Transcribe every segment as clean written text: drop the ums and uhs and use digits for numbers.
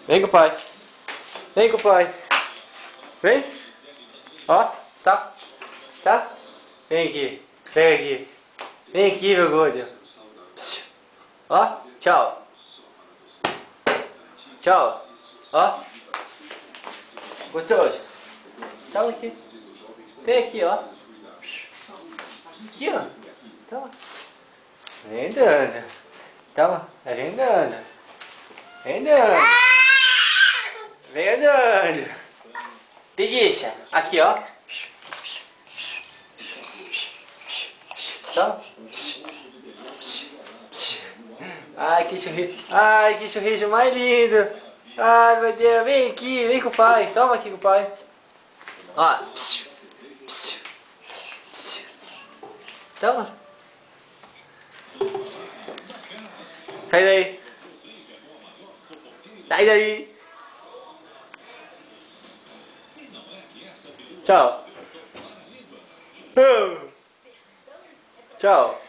Vem com o pai. Vem com o pai. Vem. Ó, tá. Tá? Vem aqui. Pega aqui. Vem aqui, meu gordo. Ó, tchau. Tchau. Ó. Gostoso. Tchau aqui. Vem aqui, ó. Aqui, ó. Toma. Vem dando. Toma. Vem dando. Vem dando. Vem andando. Preguiça. Aqui, ó. Toma. Ai, que sorriso. Ai, que sorriso mais lindo. Ai, meu Deus. Vem aqui. Vem com o pai. Toma aqui com o pai. Ó. Toma. Sai daí. Sai daí. Tchau. Tchau.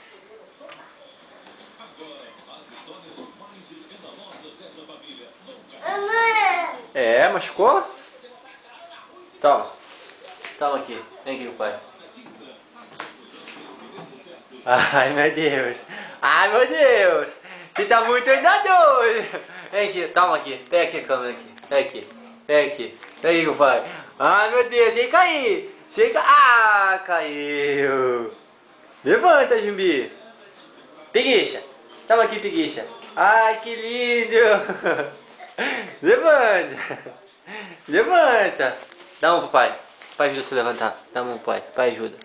É, machucou? Toma. Toma aqui. Vem aqui com o pai. Ai, meu Deus. Ai, meu Deus. Você tá muito andador. Vem aqui, toma aqui. Pega aqui a câmera aqui. Vem aqui. Vem aqui. Vem aqui com o pai. Ai, meu Deus. Sem cair. Sem cair. Ah, caiu. Levanta, Jumbi. Preguiça. Toma aqui, preguiça. Ai, que lindo. Levanta. Levanta. Dá um pro pai. Pai ajuda você a levantar. Dá um pro pai. Pai ajuda.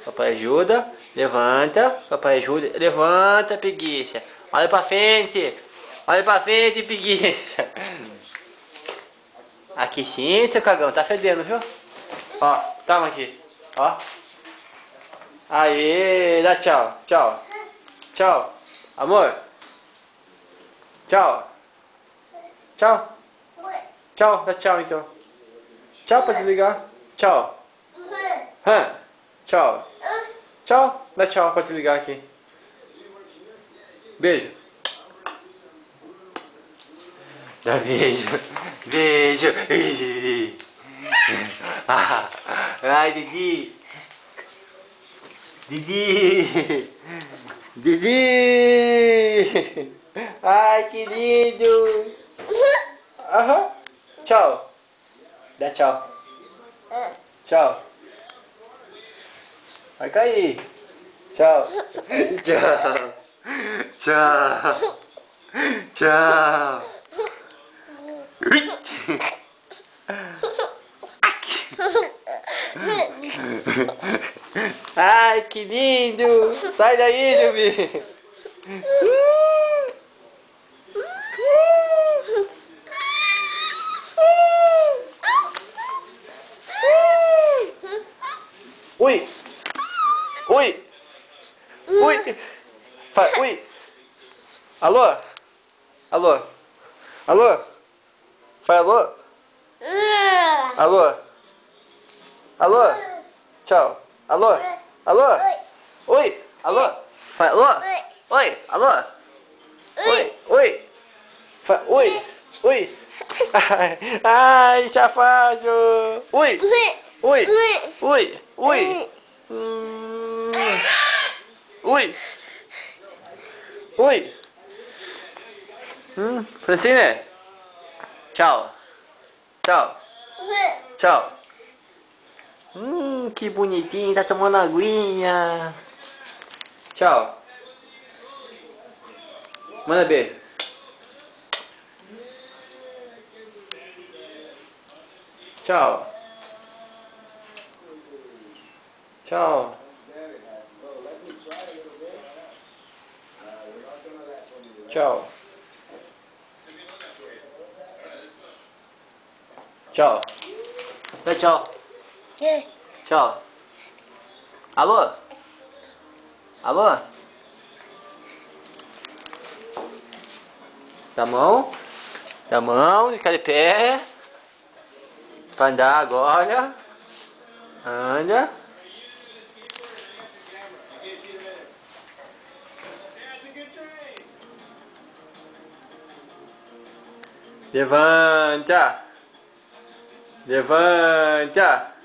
Papai ajuda. Levanta. Papai ajuda. Levanta, preguiça. Olha pra frente. Olha pra frente, preguiça. Aqui sim, seu cagão. Tá fedendo, viu? Ó, toma aqui. Ó. Aê, dá tchau. Tchau. Tchau. Amor. Tchau. Tchau. Tchau, dá tchau então. Tchau pra desligar. Tchau. Tchau. Tchau. Dá tchau pra desligar aqui. Beijo. Dá beijo. Beijo. Ai, Didi. Didi. Didi. Ai, que lindo. Aham. Tchau. Dá tchau. Tchau. Vai cair. Tchau. Tchau. Tchau. Tchau. Ai, que lindo. Sai daí, Jumbi. Ui! Ui! Ui! Ui! Alô? Alô? Alô? Fala alô? Alô? Alô? Tchau. Alô? Alô? Oi! Alô? Fala alô? Oi! Alô? Oi! Oi! Oi! Oi! Ai, safado! Ui! Ui! Ui! Ui! Ui! Ui! Francine! Tchau! Tchau! Tchau! Que bonitinho, tá tomando aguinha! Tchau! Manda beijo! Tchau! Tchau! Tchau! Tchau! Dá tchau! Tchau! Alô? Alô? Dá mão? Dá mão, fica de pé. Pra andar agora. Anda. Levanta. Levanta.